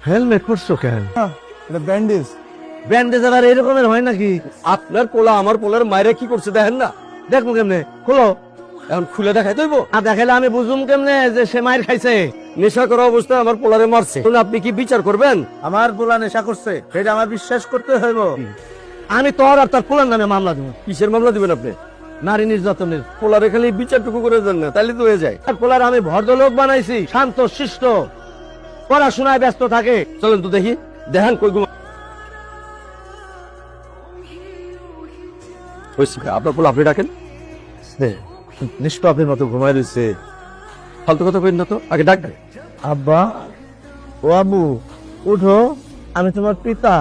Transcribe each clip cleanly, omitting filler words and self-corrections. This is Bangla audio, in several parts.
হেলমেট পরছো কেন? এটা ব্যান্ডেজ। ব্যান্ডেজ আবার এরকমের হয় নাকি? আপনার পোলা আমার পোলার মায়েরা কি করছে দেখেন না? দেখবো কেমনে? খোলো। এখন খুলে দেখাই দইব? আর দেখাইলে আমি বুঝুম কেমনে যে সে মায়ের খাইছে? নেশা করা অবস্থায় আমার পোলারে মারছে, আপনি কি বিচার করবেন? আমার পোলা নেশা করছে সেটা আমার বিশ্বাস করতে হইব। আমি তোর আর তার পোলার নামে মামলা দেবো। কিসের মামলা দিবেন আপনি? নারী নির্যাতনের। পোলারে খালি বিচারটুকু করে দেন না, তাহলে তো হয়ে যায়। আর পোলার আমি ভদ্রলোক বানাইছি, শান্ত শিষ্ট, পড়াশোনায় ব্যস্ত থাকে। চলেন তো দেখি, দেখেন কই ঘুমা আপনার পোলা আপনি ডাকেন। নিষ্পাপের মতো ঘুমাই রয়েছে। ফালতু কথা কইন না তো, আগে ডাক দেন। আব্বা, ও আবু, উঠো, আমি তোমার পিতা।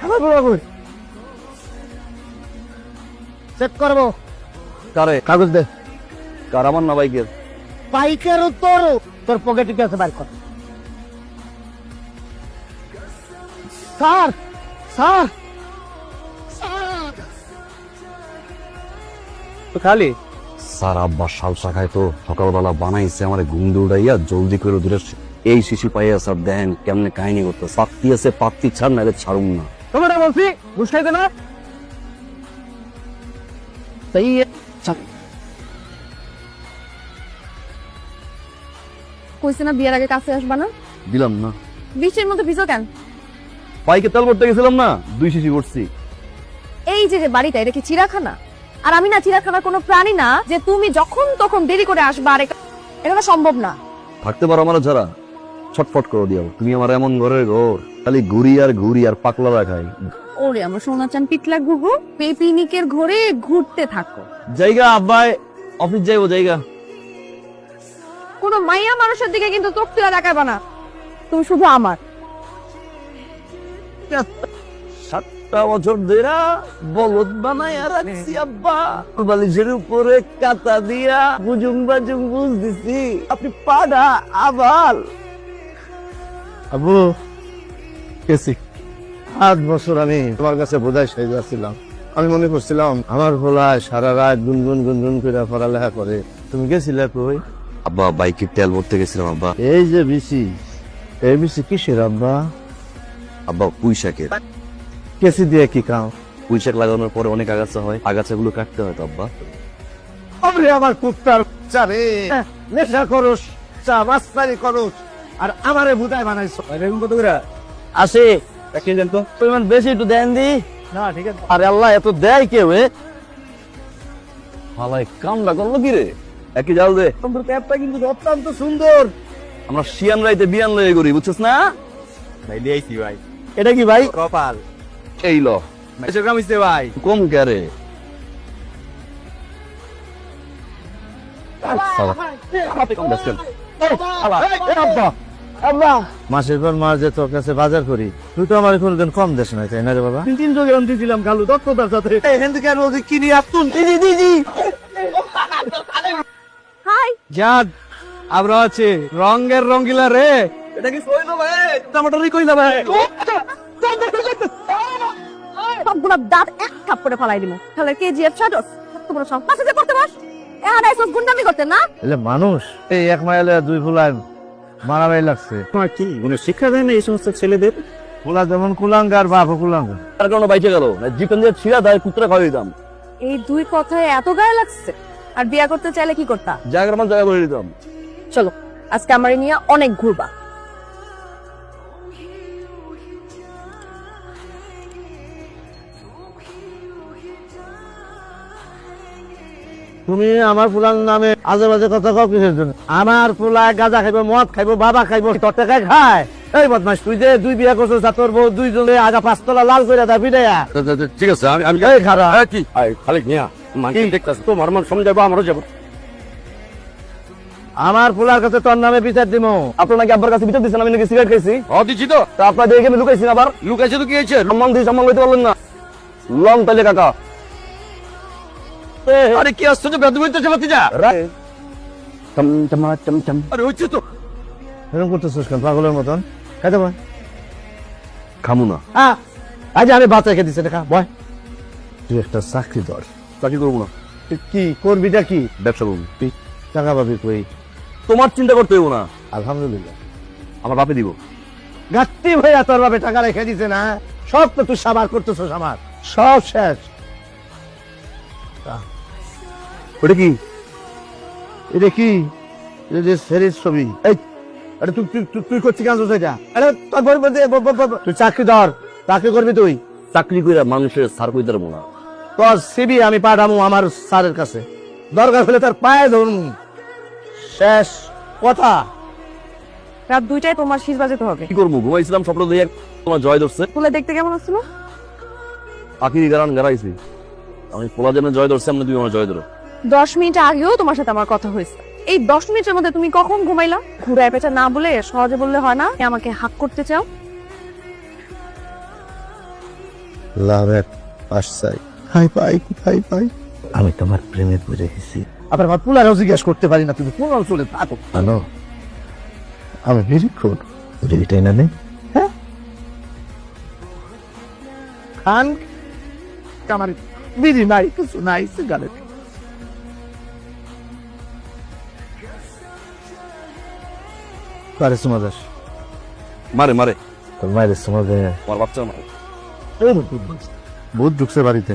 আমার বড় কই? চেক করবো। কারে? কাগজ দে। কার? আমার না বাইকের? বাইকের তোর, তোর পকেটে কি আছে? বাইর কর। স্যার, স্যার, তো খালি স্যার আব্বা সালসা খায় তো সকালবেলা বানাইছে আমার ঘুম দিয়ে উঠাইয়া জলদি করে দূরে এই শিশু পাইয়া স্যার দেখেন কেমনে কাহিনী করতে পাত্তি আছে পাত্তি ছাড় না ছাড়ুম না। তোমাটা বলছি ঘুষ খাইতে না। তাই কইছে না বিয়ের আগে কাছে আসবা না? দিলাম না। বৃষ্টির মধ্যে ভিজো কেন? বাইকে তেল করতে গেছিলাম না, 2 শিশি করছি। এই যে যে বাড়িটা, এটা কি চিড়াখানা? আর আমি না চিড়াখানার কোনো প্রাণী না যে তুমি যখন তখন দেরি করে আসবা। আর এটা তো সম্ভব না। থাকতে পারো আমার যারা ছটফট করে দিও। তুমি আমার এমন ঘরের ঘর, খালি ঘুরি আর পাকলা রাখাই। ওরে আমার সোনা চান পিতলা ঘুঘু, পিকনিকের ঘরে ঘুরতে থাকো। জায়গা আব্বাই অফিস যাইবো জায়গা। কোনো মাইয়া মানুষের দিকে কিন্তু চোখ তুলে দেখাবা না, তুমি শুধু আমার। 7টা বছর ধরে বলদ বানাইয়া রাখছি আব্বা, বালিশের উপরে কাতা দিয়া বুজুং বাজুং বুঝ দিছি। আপনি পাড়া আবাল। আবু, কেসি 8 বছর আমি তোমার কাছে বোঝাই সেই যাচ্ছিলাম। আমি মনে করছিলাম আমার ভোলায় সারা রাত গুনগুন গুনগুন করে পড়ালেখা করে। তুমি গেছিলে কই? আব্বা বাইকে তেল ভরতে গেছিলাম আব্বা। এই যে বিসি, এই বিসি কিসের আব্বা? আব্বা পুঁইশাকের। কেসি দিয়ে কি কাম? পুঁইশাক লাগানোর পরে অনেক আগাছা হয়, আগাছাগুলো কাটতে হয় তো আব্বা। ওরে আমার কুত্তার চারে, নেশা করস, চা মাস্তারি করস, আর আমারে বুদাই বানাইছো। এরকম কত করে আসে দেখে দেন তো। পরিমাণ বেশি একটু দেন দি। না ঠিক আছে। আরে আল্লাহ, এত দেয় কেউ? হালাই কামটা করলো কি রে? একই জাল দে। তোমার ট্যাপটা কিন্তু অত্যন্ত সুন্দর। আমরা শিয়ান রাইতে বিয়ান লয়ে করি, বুঝছিস না? ভাই দিয়েছি ভাই। এটা কি ভাই? কপাল এই ল এসে কামিছে ভাই। কম ক্যারে। মাসের পর মাস যে তোর কাছে বাজার করি, তুই তো আমার কোনদিন কম দেশ নাই, তাই না রে বাবা? 3 যোগে দিয়েছিলাম গালু দক্ষতার সাথে। এখান থেকে আর ওদের কিনি আপতুন দিদি। হাই, যাক আমরা আছে রঙের রঙ্গিলা রে। এটা কি কইলো ভাই? টমাটোরই কইলা ভাই। সবগুলো দাঁত এক থাপ্পড়ে ফালাই দিমু। তাহলে কেজিএফ শাডস তোমরা সব পাশে করতে বস। এখানে এসব গুন্ডামি করতে না। এলে মানুষ এই 1 মাইলে 2 ফুলায় মারামারি লাগছে। তোমার কি কোনো শিক্ষা দেয় না এই সমস্ত ছেলেদের? ফুলা যেমন কুলাঙ্গার, বাপ কুলাঙ্গার। তার কারণে বাইচে গেল, জিপেন দিয়ে ছিড়া দেয় কুত্রা খাওয়াই দিতাম। এই 2 কথায় এত গায়ে লাগছে। আর বিয়া করতে চাইলে কি করতা? জায়গার মান জায়গা করে দিতাম। চলো আজকে আমারে নিয়ে অনেক ঘুরবা। তুমি আমার ফুলার নামে আজে বাজে কথা কও কিসের জন্য? আমার ফুলা গাঁজা খাইবো, মদ খাইবো, বাবা খাইবো, তোর টাকায় খায়। এই বদমাস, তুই যে 2 বিয়া করছিস, তোর বউ 2 জনে আগা 5 তলা লাল করে দা বিদায়া। ঠিক আছে আমি এই খারাপ কি খালি নিয়া মানছি দেখতাছ তো মারমান সমঝাইবো, আমারও যাবো। আমার ফুলার কাছে তোর নামে বিচার দিমু। আপনার নাকি আব্বার কাছে বিচার দিচ্ছেন, আমি নাকি সিগারেট খাইছি। দিচ্ছি তো। তা আপনার দেখে আমি লুকাইছি না, আবার লুকাইছে তো কি হয়েছে? সম্মান দিয়ে সম্মান লইতে পারলেন না। লং তাইলে কাকা। আরে কি আশ্চর্য বেদ বইতেছে ভাতিজা। চম। আরে হচ্ছে তো। এরকম করতেছিস কেন পাগলের মতন? খাইতে বয়। খামু না। আজ আমি বাচ্চা খেয়ে দিচ্ছি, দেখা বয়। তুই একটা চাকরি ধর। চাকরি করবো না। তুই কি করবিটা কি? ব্যবসা করবো। টাকা পাবি কই? তোমার চিন্তা করতে হইব না, আলহামদুলিল্লাহ। আমার বাপে দিব। গাত্তি ভাইয়া তোর বাপে টাকা রেখে দিছে না, সব তো তুই সাবার করতেছস, আমার সব শেষ। ওটা কি? এটা কি? এটা যে সেরির ছবি। এই আরে তুই তুই তুই- তুই করছিস কেন সেটা? আরে তোর তুই চাকরি ধর, চাকরি করবি তুই। চাকরি করে মানুষের সার কই দেবো না। তোর সিবি আমি পাঠাবো আমার স্যারের কাছে, দরকার হলে তার পায়ে ধরুন। শেষ কথা। রাত 2টায় তোমার শীষ বাজাতে হবে। কি করবো? ঘুমাইছিলাম, স্বপ্ন দিয়ে তোমার জয় ধরছে। ফুলে দেখতে কেমন আসছিল? আখিরি গান গারাইছি আমি, পোলা যেন জয় ধরছে, আমরা তুমি আমার জয় ধরো। 10 মিনিট আগেও তোমার সাথে আমার কথা হয়েছে। এই 10 মিনিটের মধ্যে তুমি কখন ঘুমাইলা? ঘুরায় পেঁচা না বলে সহজে বললে হয় না আমাকে হাক করতে চাও? লাভের পাশাই হাই পাই কোথায় পাই, আমি তোমার প্রেমে পড়ে গেছি। আবার আমার পুলারও জিজ্ঞেস করতে পারি না, তুমি কোন অঞ্চলে থাকো? জানো আমি নিরীক্ষণ এটাই না নেই। হ্যাঁ খান আমার বিড়ি নাই, কিছু নাই, সিগারেট। কারে সুমা দাস? মারে মারে, তোর মায়ের সুমা দে। আমার বাচ্চা মারে। ভূত ঢুকছে বাড়িতে,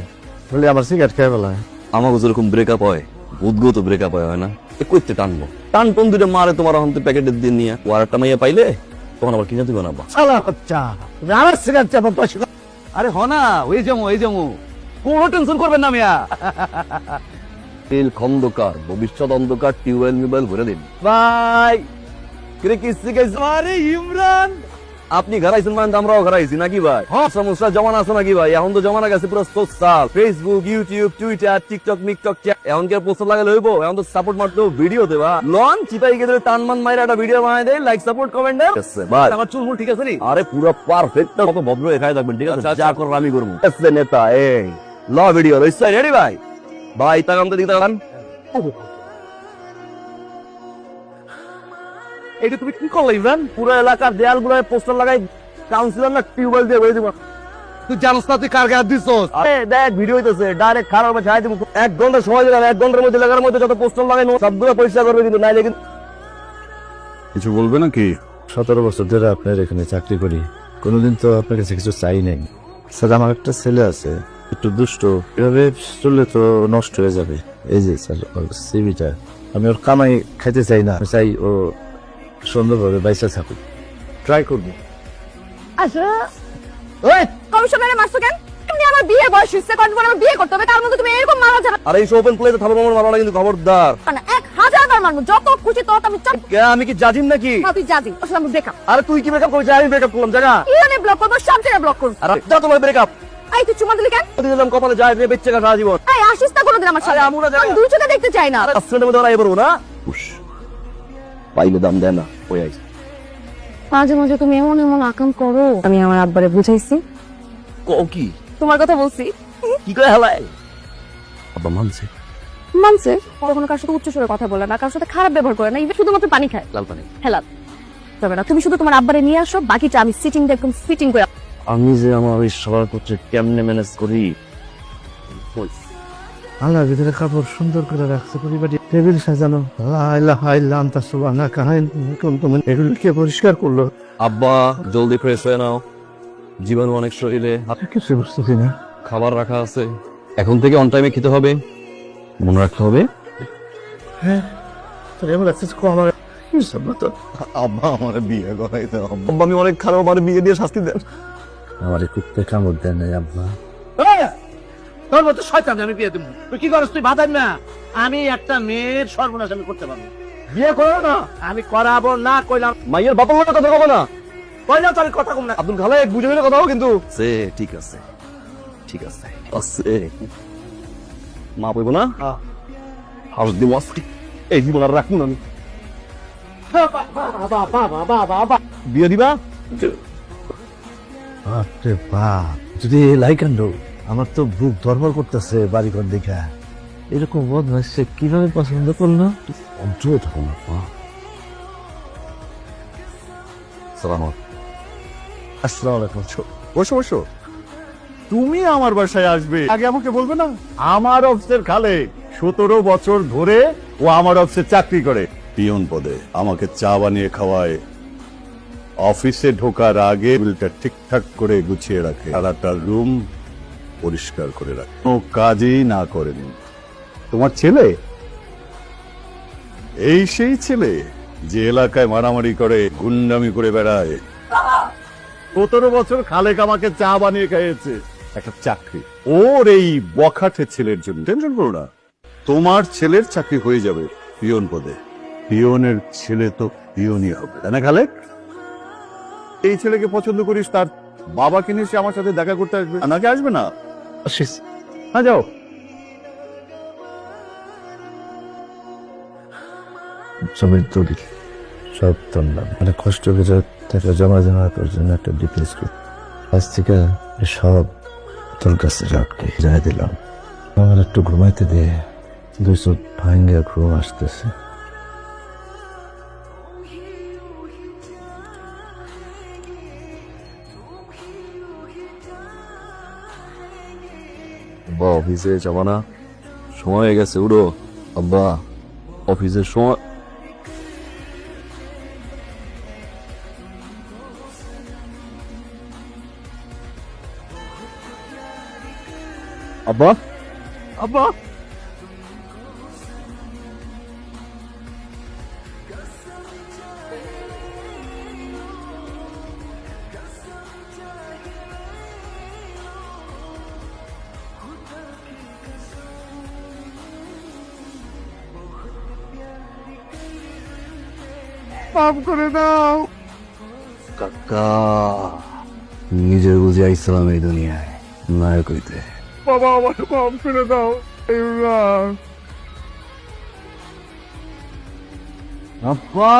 বলে আমার সিগারেট খেয়ে বেলায়। আমাকে যেরকম ব্রেকআপ হয়, ভূতগো তো ব্রেকআপ হয় না। এ কইতে টানবো, টান টন দুটো মারে তোমার এখন প্যাকেটের দিয়ে নিয়ে। ও আর একটা মাইয়া পাইলে তখন আবার কিনে দিবে না। শালা বাচ্চা, তুমি আমার সিগারেট চাপা পয়সা। আরে হ না, ওই যাবো কোনো টেনশন করবেন না মিয়া। তেল খন্দকার, ভবিষ্যৎ অন্ধকার, টিউবওয়েল মিউবয়েল ভরে দিন ভাই। কিরে কিস্তি গাইছ? আরে ইমরান, আপনি ঘরাইছেন মানে আমরাও ঘরাইছি নাকি ভাই? সমস্যা জমানা আছে নাকি ভাই? এখন তো জমানা গেছে পুরো social, Facebook, YouTube, Twitter, TikTok, মিকটক। এখন কি আর পোস্টার লাগালে হইব? এখন তো সাপোর্ট মারতে ভিডিও দেবা। লন চিপাই গেলে টান মান মাইরা একটা ভিডিও বানাই দেয়, লাইক সাপোর্ট কমেন্ট দেয় ভাই। আমার চুলমুল ঠিক আছে নি? আরে পুরো পারফেক্ট, কত ভদ্র এখানে থাকবেন, ঠিক আছে? আচ্ছা, যা করবো আমি করবো। নেতা এই ল ভিডিও রেডি ভাই? ভাই তাকান তো, দিকে তাকান। এটা তুমি কি করলে ইমরান? পুরো এলাকার দেয়াল গুলোয় পোস্টার লাগাই, কাউন্সিলর না টিউবওয়েল দিয়ে ভরে দিব। তুই জানোস না তুই কার গায়ে দিছস? আরে দেখ ভিডিও হইতেছে, ডাইরেক্ট খারাপ হবে ছাই দিব। 1 ঘন্টা সময় দিলাম, 1 ঘন্টার মধ্যে লাগার মধ্যে যত পোস্টার লাগাই সবগুলো পরিষ্কার করবে, কিন্তু নাইলে কিন্তু কিছু বলবে নাকি? 17 বছর ধরে আপনার এখানে চাকরি করি, কোনোদিন তো আপনার কাছে কিছু চাই নাই। স্যার আমার একটা ছেলে আছে, একটু দুষ্ট, এভাবে চললে তো নষ্ট হয়ে যাবে। এই যে স্যার ওর সিভিটা, আমি ওর কামাই খাইতে চাই না, আমি চাই ও সুন্দরভাবে বাইসা থাকুক, ট্রাই করবো। আচ্ছা ওই কমিশনারে মারছো কেন? তুমি আমার বিয়ে বয়স হইছে, কোন আমার বিয়ে করতে হবে, তার মধ্যে তুমি এরকম মারা যাবে আর এই ওপেন প্লেতে থাপড় মারো মারো না কিন্তু, খবরদার। না। 1000 বার মারবো, যত খুশি তত আমি চাপ। কে আমি কি জাজিম নাকি? না তুই যাবি, আসলে আমি ব্রেকআপ। আরে তুই কি ব্রেকআপ করেছিস? আমি ব্রেকআপ করলাম জায়গা। ইরানে ব্লক করবো, সব জায়গায় ব্লক করবো। আর যা তোমার ব্রেকআপ এই তুই চুমা দিলি কেন? দিলাম কপালে, যায় রে বেচ্চা সারা জীবন। এই আসিস না কোনোদিন আমার সাথে, আরে আমুরা যাবে। আমি দুই চোখে দেখতে চাই না। আসলে মধ্যে ওরা এবারও না পাইলে দাম দেয় না, ওই আইস। মাঝে মাঝে তুমি এমন এমন আকাম করো, আমি আমার আব্বারে বুঝাইছি। কি তোমার কথা বলছি। কি করে হেলায়? আব্বা মানছে, মানছে। কখনো কার সাথে উচ্চ স্বরে কথা বলে না, কার সাথে খারাপ ব্যবহার করে না, ইভেন শুধুমাত্র পানি খায়। লাল পানি। হেলা তবে না, তুমি শুধু তোমার আব্বারে নিয়ে আসো, বাকিটা আমি সিটিং একদম ফিটিং করে। আমি যে আমার ওই সবার করছে কেমনে ম্যানেজ করি। আল্লাহর ভিতরে কাপড় সুন্দর করে রাখছে, পরিবারে টেবিল সাজানো, এগুলো কে পরিষ্কার করলো? আব্বা জলদি ফ্রেশ হয়ে নাও, জীবাণু অনেক শরীরে। কিছু বুঝতেছি না। খাবার রাখা আছে, এখন থেকে অন টাইমে খেতে হবে, মনে রাখতে হবে। হ্যাঁ তোর এমন লাগছে আমার আব্বা আমার বিয়ে করাইতে হবে। আব্বা আমি অনেক খারাপ, আমার বিয়ে দিয়ে শাস্তি দেন। আমার কুত্তে কামড় দেয় নাই আব্বা। তোর মতো শয়তান আমি বিয়ে দেবো। তুই কি করছ? তুই বাধাই না। আমি একটা মেয়ের সর্বনাশ আমি করতে পারবো। বিয়ে করো না, আমি করাবো না কইলাম। মাইয়ের বাবার লোকের কথা কব না, কইলাম তো আমি কথা কম না। আব্দুল খালে এক বুঝে কথা হোক কিন্তু। ঠিক আছে ঠিক আছে আছে, মা বইব না হাউস দিব আজকে, এই জীবন আর রাখুন আমি। বিয়ে দিবা? বাপরে বাপ, যদি এলাই কাণ্ড, আমার তো বুক ধরমর করতেছে বাড়িঘর দেখা। এরকম বদমাইশ সে কিভাবে পছন্দ করলো? অঞ্চলে থাকুন না। সালাম আসসালামু আলাইকুম। বসো বসো, তুমি আমার বাসায় আসবে আগে আমাকে বলবে না? আমার অফিসের খালে 17 বছর ধরে ও আমার অফিসে চাকরি করে, পিয়ন পদে আমাকে চা বানিয়ে খাওয়ায়, অফিসে ঢোকার আগে টেবিলটা ঠিকঠাক করে গুছিয়ে রাখে, সারাটা রুম পরিষ্কার করে রাখে, কোনো কাজই না করেনি। তোমার ছেলে এই সেই ছেলে যে এলাকায় মারামারি করে, গুন্ডামি করে বেড়ায়। 17 বছর খালেক আমাকে চা বানিয়ে খাইয়েছে, একটা চাকরি ওর এই বখাটে ছেলের জন্য। টেনশন করো না, তোমার ছেলের চাকরি হয়ে যাবে পিয়ন পদে। পিয়নের ছেলে তো পিয়নই হবে, তাই না খালেক? এই ছেলেকে পছন্দ করিস, তার বাবাকে নিয়ে সে আমার সাথে দেখা করতে আসবে নাকি আসবে না? আসিস। হ্যাঁ যাও। সবের দলিল সব তোর নাম, মানে কষ্ট করে টাকা জমা তোর জন্য একটা ডিফেন্স করি। আজ থেকে সব তোর কাছে রাখতে যাই দিলাম। আমার একটু ঘুমাইতে দে, 200 ভাঙ্গে ঘুম আসতেছে। আব্বা অফিসে যাবো না, সময় হয়ে গেছে, উড়ো। আব্বা অফিসের সময়। আব্বা আব্বা মাফ করে দাও। কাকা, নিজের বুঝে আইসালাম এই দুনিয়ায় নায়ক হইতে। বাবা আমার মাফ করে দাও। আব্বা